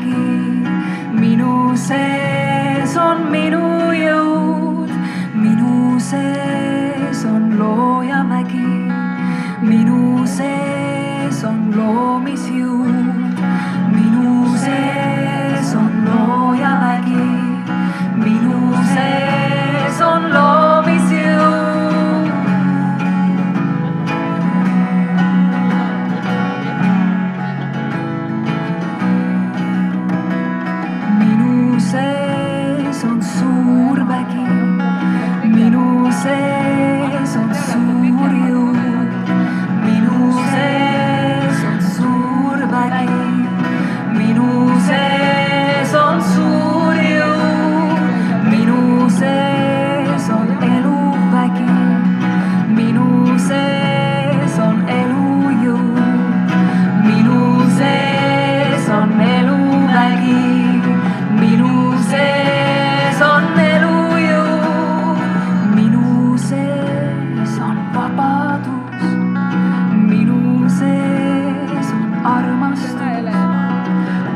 vägi, minu sees on minu jõud, minu sees on looja vägi, minu sees on loomisjõud, minu sees on looja vägi, minu sees on loomisjõud. Minu sees on suur vägi, minu sees on suur jõud, minu sees on suur vägi, minu sees on suur jõud, minu sees on eluvägi, minu sees on elujõud, minu sees on eluvägi, minu sees on elujõud, minu sees on vabadus, minu sees on armastus,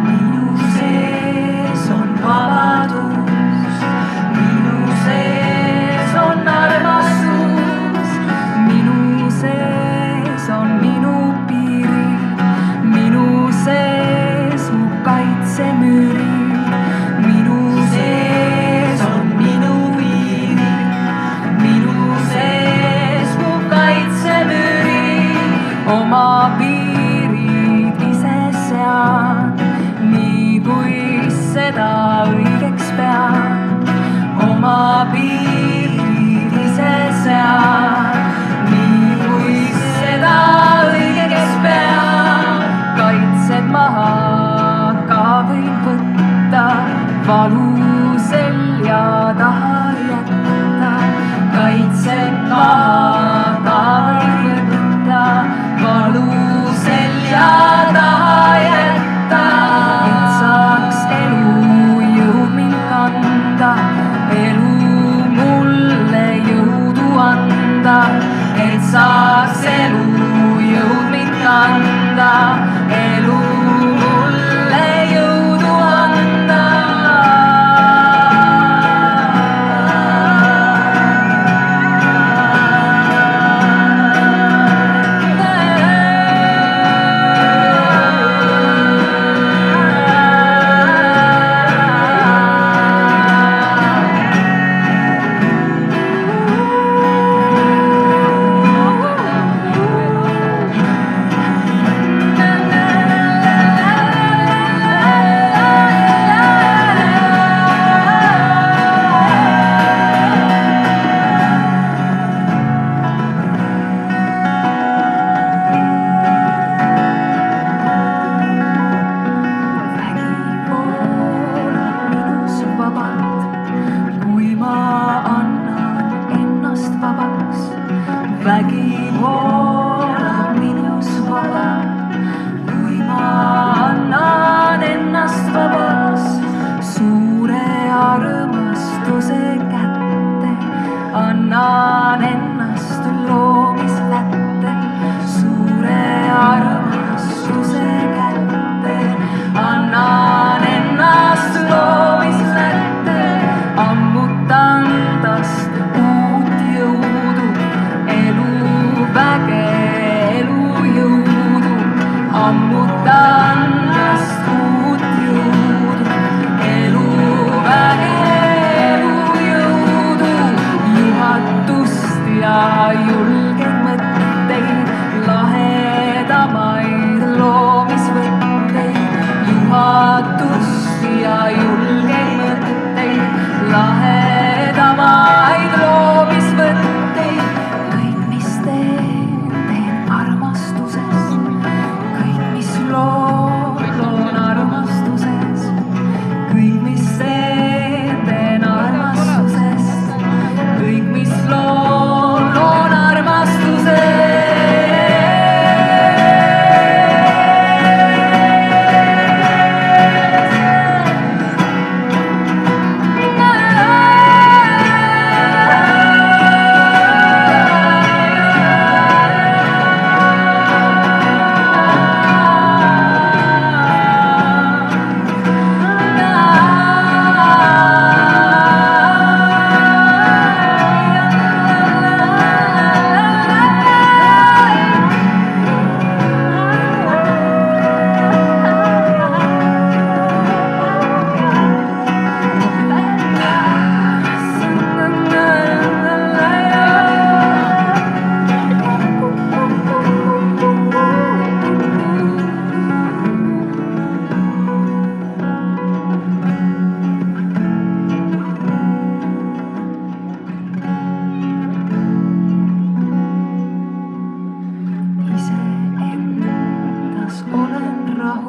minu sees on vabadus, minu sees on armastus, minu sees on minu piirid, minu sees mu kaitsemüürid, minu sees on minu piirid, minu sees mu kaitsemüürid, oma piirid ise sean, nii kui seda õigeks pean, oma piirid ise sean, nii kui seda õigeks pean, kaitsed maha ka võin võtta, valu selja taha jätta, kaitsed maha ka võin võtta, valu selja taha jätta, et saaks elujõud mind kanda, elu mulle jõudu anda, et saaks elujõud mind kanda, elu mulle jõudu anda.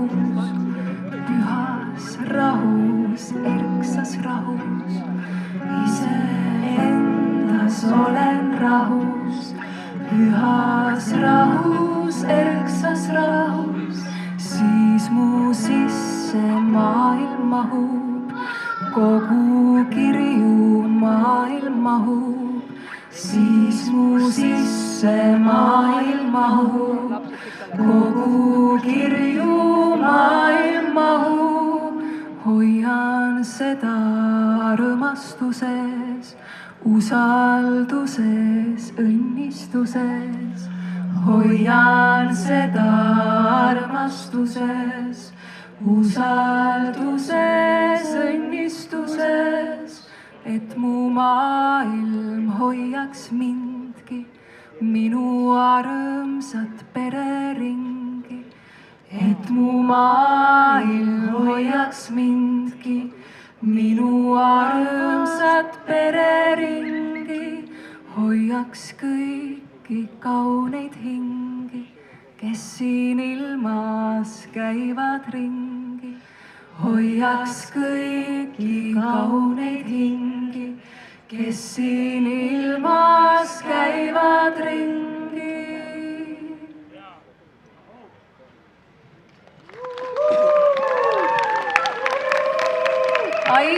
pühas rahus, erksas rahus. Iseendas olen rahus, pühas rahus, erksas rahus. Siis mu sisse maailm mahub, kogu kirju maailm mahub. Siis mu sisse maailm mahub, kogu kirju maailm mahub. Hoian seda armastuses, usalduses, õnnistuses. Hoian seda armastuses, usalduses, õnnistuses. Et mu maailm hoiaks mindki, minu armsat pereringi. Et mu maailm hoiaks mindki, minu armsat pereringi. Hoiaks kõiki kauneid hingi, kes siin ilmas käivad ringi. Hoiaks kõiki kauneid hingi, kes siin ilmas käivad ringi.